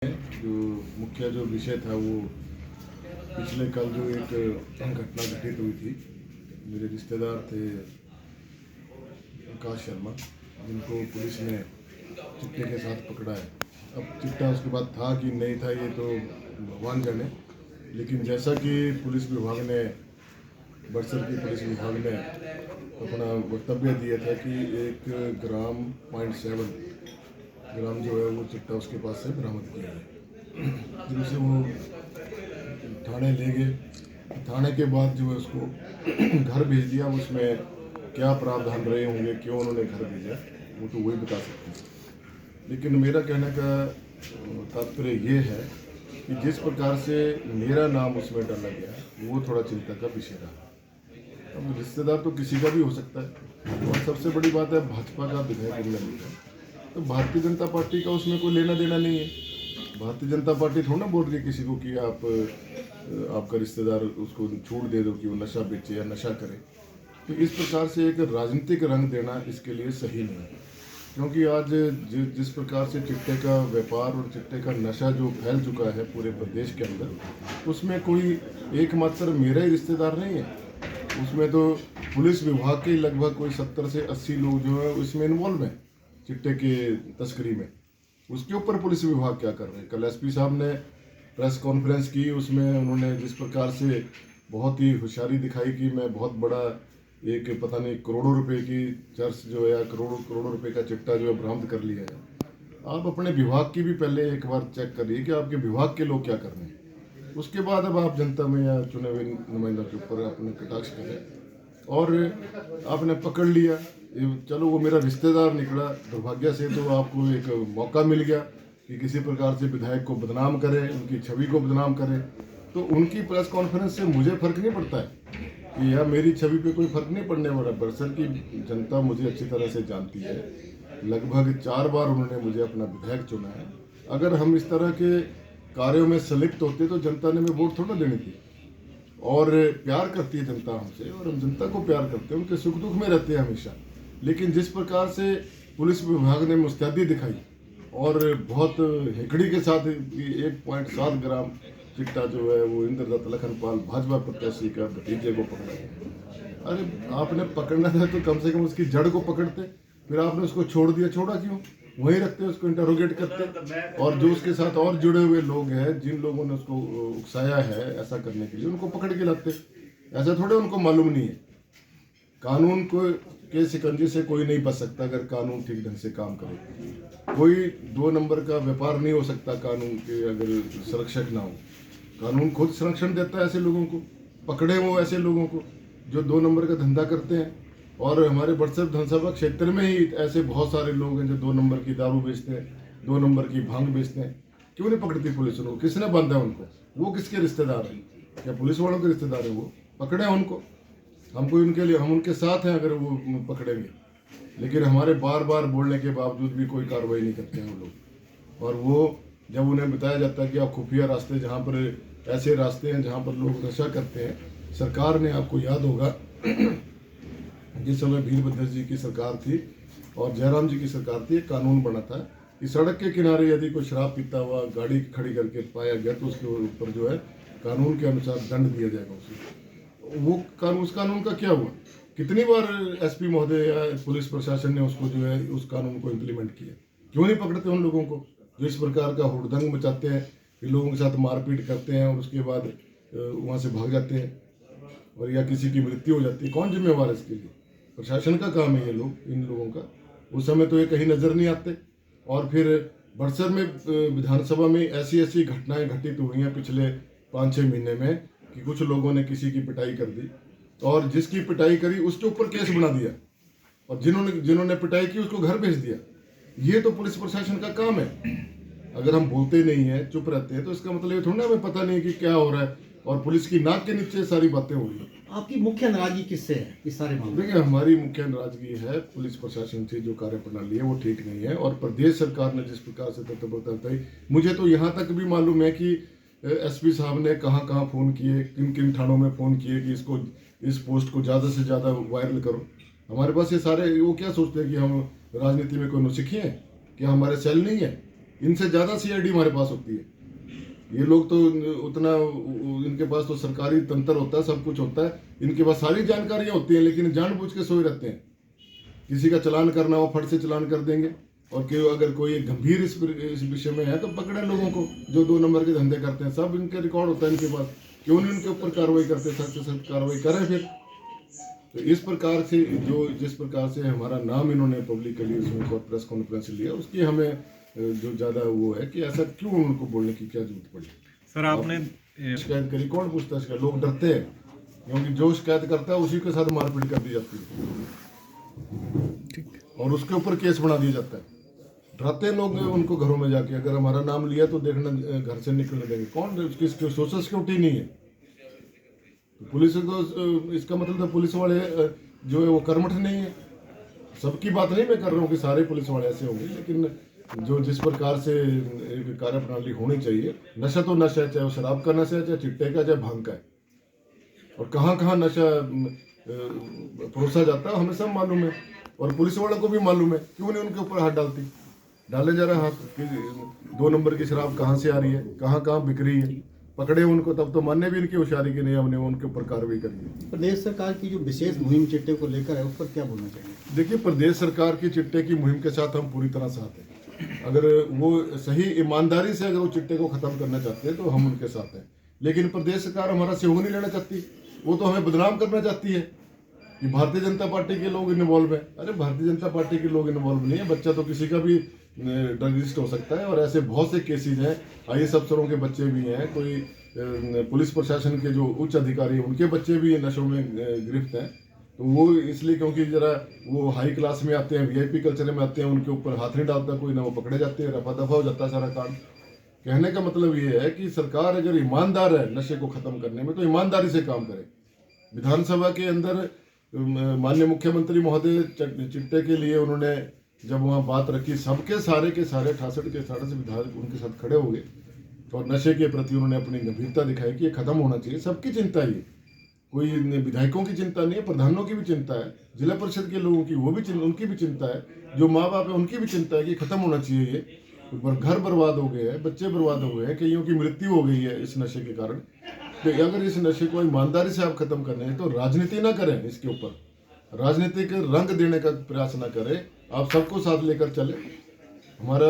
जो मुख्य जो विषय था वो पिछले कल जो एक घटना घटित हुई थी। मेरे रिश्तेदार थे आकाश शर्मा, जिनको पुलिस ने चिट्टे के साथ पकड़ा है। अब चिट्टा उसके बाद था कि नहीं था ये तो भगवान जाने, लेकिन जैसा कि पुलिस विभाग ने बड़सर की पुलिस विभाग ने अपना वक्तव्य दिया था कि 1.7 ग्राम जो है वो चिट्टा उसके पास से बरामद किया है। फिर उसे वो थाने ले गए। थाने के बाद जो है उसको घर भेज दिया। उसमें क्या प्रावधान रहे होंगे, क्यों उन्होंने घर भेजा, वो तो वही बता सकते हैं। लेकिन मेरा कहने का तात्पर्य ये है कि जिस प्रकार से मेरा नाम उसमें डाला गया वो थोड़ा चिंता का विषय रहा। अब रिश्तेदार तो किसी का भी हो सकता है, और सबसे बड़ी बात है भाजपा का विधायक उनने लिखा, तो भारतीय जनता पार्टी का उसमें कोई लेना देना नहीं है। भारतीय जनता पार्टी थोड़ा ना बोल रही है किसी को कि आपका रिश्तेदार उसको छूट दे दो कि वो नशा बेचे या नशा करे। तो इस प्रकार से एक राजनीतिक रंग देना इसके लिए सही नहीं है, क्योंकि आज जिस प्रकार से चिट्टे का व्यापार और चिट्टे का नशा जो फैल चुका है पूरे प्रदेश के अंदर, उसमें कोई एकमात्र मेरा ही रिश्तेदार नहीं है। उसमें तो पुलिस विभाग के लगभग कोई 70 से 80 लोग जो है उसमें इन्वॉल्व हैं चिट्टे के तस्करी में। उसके ऊपर पुलिस विभाग क्या कर रहे हैं? कल एसपी साहब ने प्रेस कॉन्फ्रेंस की, उसमें उन्होंने जिस प्रकार से बहुत ही होशियारी दिखाई कि मैं बहुत बड़ा एक पता नहीं करोड़ों रुपए की चर्च जो है करोड़ों करोड़ों रुपए का चिट्टा जो है बरामद कर लिया है। आप अपने विभाग की भी पहले एक बार चेक करिए कि आपके विभाग के लोग क्या कर रहे हैं। उसके बाद अब आप जनता में या चुने हुए नुमाइंदों के ऊपर अपने कटाक्ष करें। और आपने पकड़ लिया, चलो वो मेरा रिश्तेदार निकला, दुर्भाग्य से तो आपको एक मौका मिल गया कि किसी प्रकार से विधायक को बदनाम करे, उनकी छवि को बदनाम करे। तो उनकी प्रेस कॉन्फ्रेंस से मुझे फर्क नहीं पड़ता है कि या मेरी छवि पे कोई फर्क नहीं पड़ने वाला। बड़सर की जनता मुझे अच्छी तरह से जानती है। लगभग 4 बार उन्होंने मुझे अपना विधायक चुना है। अगर हम इस तरह के कार्यों में संलिप्त होते तो जनता ने हमें वोट थोड़ा देनी थी। और प्यार करती है जनता हमसे, और हम जनता को प्यार करते हैं, उनके सुख दुख में रहते हैं हमेशा। लेकिन जिस प्रकार से पुलिस विभाग ने मुस्तैदी दिखाई और बहुत हेकड़ी के साथ 1.7 ग्राम चिट्टा जो है वो इंद्रदत्त लखनपाल भाजपा प्रत्याशी का भतीजे को पकड़ा है। अरे आपने पकड़ना था तो कम से कम उसकी जड़ को पकड़ते, फिर आपने उसको छोड़ दिया। छोड़ा क्यों? वहीं रखते, उसको इंटरोगेट करते, और जो उसके साथ और जुड़े हुए लोग हैं, जिन लोगों ने उसको उकसाया है ऐसा करने के लिए, उनको पकड़ के लाते। ऐसा थोड़े उनको मालूम नहीं है। कानून को के शिकंजे से कोई नहीं बच सकता अगर कानून ठीक ढंग से काम करे। कोई 2 नंबर का व्यापार नहीं हो सकता कानून के अगर संरक्षक ना हो। कानून खुद संरक्षण देता है ऐसे लोगों को, पकड़े वो ऐसे लोगों को जो 2 नंबर का धंधा करते हैं। और हमारे बड़सर विधानसभा क्षेत्र में ही ऐसे बहुत सारे लोग हैं जो 2 नंबर की दारू बेचते हैं, 2 नंबर की भांग बेचते हैं। क्यों नहीं पकड़ती पुलिस उनको? किसने बांधा उनको? वो किसके रिश्तेदार हैं? क्या पुलिस वालों के रिश्तेदार हैं? वो पकड़े उनको, हमको उनके लिए, हम उनके साथ हैं अगर वो पकड़ेंगे। लेकिन हमारे बार बार बोलने के बावजूद भी कोई कार्रवाई नहीं करते हैं वो लोग। और वो जब उन्हें बताया जाता है कि आप खुफिया रास्ते, जहाँ पर ऐसे रास्ते हैं जहाँ पर लोग नशा करते हैं, सरकार ने, आपको याद होगा जिस समय वीरभद्र जी की सरकार थी और जयराम जी की सरकार थी, एक कानून बना था कि सड़क के किनारे यदि कोई शराब पीता हुआ गाड़ी खड़ी करके पाया गया तो उसके ऊपर जो है कानून के अनुसार दंड दिया जाएगा उसे। वो कानून, उस कानून का क्या हुआ? कितनी बार एसपी महोदय या पुलिस प्रशासन ने उसको जो है उस कानून को इम्प्लीमेंट किया? क्यों नहीं पकड़ते उन लोगों को जो इस प्रकार का हुड़दंग मचाते हैं, लोगों के साथ मारपीट करते हैं और उसके बाद वहाँ से भाग जाते हैं, और या किसी की मृत्यु हो जाती है? कौन जिम्मेवार है इसके लिए? प्रशासन का काम है ये लोग, इन लोगों का। उस समय तो ये कहीं नजर नहीं आते। और फिर बड़सर में विधानसभा में ऐसी ऐसी घटनाएं घटित हुई हैं पिछले 5-6 महीने में कि कुछ लोगों ने किसी की पिटाई कर दी, और जिसकी पिटाई करी उसके ऊपर केस बना दिया, और जिन्होंने पिटाई की उसको घर भेज दिया। ये तो पुलिस प्रशासन का काम है। अगर हम बोलते नहीं है, चुप रहते हैं, तो इसका मतलब ये थोड़ा ना हमें पता नहीं कि क्या हो रहा है, और पुलिस की नाक के नीचे सारी बातें हो रही है। आपकी मुख्य नाराजगी किससे है इस सारे मामले? देखिए, हमारी मुख्य नाराजगी है पुलिस प्रशासन से। जो कार्यप्रणाली है वो ठीक नहीं है, और प्रदेश सरकार ने जिस प्रकार से तत्परता बताई, मुझे तो यहाँ तक भी मालूम है कि एसपी साहब ने कहाँ कहाँ फ़ोन किए, किन किन थानों में फ़ोन किए कि इसको, इस पोस्ट को ज़्यादा से ज़्यादा वायरल करो। हमारे पास ये सारे, वो क्या सोचते हैं कि हम राजनीति में कोई नौसिखी हैं? क्या हमारे सेल नहीं है? इनसे ज़्यादा सीआईडी हमारे पास होती है। ये लोग तो उतना, इनके पास तो सरकारी तंत्र होता है, सब कुछ होता है, इनके पास सारी जानकारियां होती हैं, लेकिन जानबूझ के सोए रहते हैं। किसी का चालान करना हो फट से चालान कर देंगे, और कि अगर कोई एक गंभीर इस विषय में है तो पकड़े लोगों को जो 2 नंबर के धंधे करते हैं। सब इनके रिकॉर्ड होता है इनके पास, क्यों नहीं उनके ऊपर कार्रवाई करते, सख्त से सख्त कार्रवाई करें फिर। तो इस प्रकार से जिस प्रकार से हमारा नाम इन्होंने पब्लिकली उसमें प्रेस कॉन्फ्रेंस लिया, उसकी हमें जो ज़्यादा वो है कि ऐसा क्यों उनको बोलने की क्या जरूरत पड़ी। सर आपने शिकायत करी, कौन पूछता है शिकायत? लोग डरते हैं, क्योंकि जो शिकायत करता है उसी के साथ मारपीट कर दी जाती है और उसके ऊपर केस बना दिया जाता है। डराते हैं लोग उनको घरों में जाके, अगर हमारा नाम लिया तो देखना घर से निकलने देंगे कौन? उसकी सोशल सिक्योरिटी नहीं है। तो पुलिस को इसका मतलब तो पुलिस वाले जो है वो कर्मठ नहीं है। सबकी बात नहीं मैं कर रहा हूँ कि सारे पुलिस वाले ऐसे होंगे, लेकिन जो जिस प्रकार से एक कार्यप्रणाली होनी चाहिए, नशा तो नशा है, चाहे वो शराब का नशा है, चाहे चिट्टे का, चाहे भांग का है, और कहाँ कहाँ नशा परोसा जाता है हमें सब मालूम है, और पुलिस वालों को भी मालूम है। क्यों नहीं उनके ऊपर हाथ डाले जा रहे हाथ कि 2 नंबर की शराब कहाँ से आ रही है, कहाँ कहाँ बिक रही है, पकड़े उनको तब तो मानने भी इनकी होशियारी की नहीं, हमने उनके ऊपर कार्रवाई करी है। प्रदेश सरकार की जो विशेष मुहिम चिट्टे को लेकर है, उस पर क्या बोलना चाहिए? देखिए, प्रदेश सरकार की चिट्टे की मुहिम के साथ हम पूरी तरह साथ हैं। अगर वो सही ईमानदारी से अगर वो चिट्टे को खत्म करना चाहते हैं तो हम उनके साथ हैं, लेकिन प्रदेश सरकार हमारा सहयोग नहीं लेना चाहती। वो तो हमें बदनाम करना चाहती है कि भारतीय जनता पार्टी के लोग इन्वॉल्व है। अरे भारतीय जनता पार्टी के लोग इन्वॉल्व नहीं है, बच्चा तो किसी का भी ड्रगिस्ट हो सकता है, और ऐसे बहुत से केसेज हैं। IAS अफसरों के बच्चे भी हैं, कोई पुलिस प्रशासन के जो उच्च अधिकारी हैं उनके बच्चे भी नशों में गिरफ्त हैं। तो वो इसलिए क्योंकि जरा वो हाई क्लास में आते हैं, VIP कल्चर में आते हैं, उनके ऊपर हाथ नहीं डालता कोई ना, वो पकड़े जाते हैं, रफा दफा हो जाता है सारा कांड। कहने का मतलब ये है कि सरकार अगर ईमानदार है नशे को खत्म करने में तो ईमानदारी से काम करे। विधानसभा के अंदर माननीय मुख्यमंत्री महोदय चिट्टे के लिए उन्होंने जब वहाँ बात रखी, सबके सारे के सारे 68 के 68 विधायक उनके साथ खड़े हो गए, और नशे के प्रति उन्होंने अपनी गंभीरता दिखाई कि ये खत्म होना चाहिए। सबकी चिंता है, कोई विधायकों की चिंता नहीं है, प्रधानों की भी चिंता है, जिला परिषद के लोगों की वो भी उनकी भी चिंता है, जो माँ बाप है उनकी भी चिंता है कि खत्म होना चाहिए। ये घर बर्बाद हो गए हैं, बच्चे बर्बाद हो गए हैं, कईयों की मृत्यु हो गई है इस नशे के कारण। तो अगर इस नशे को ईमानदारी से आप खत्म करने हैं तो राजनीति ना करें, इसके ऊपर राजनीतिक रंग देने का प्रयास ना करें, आप सबको साथ लेकर चले। हमारा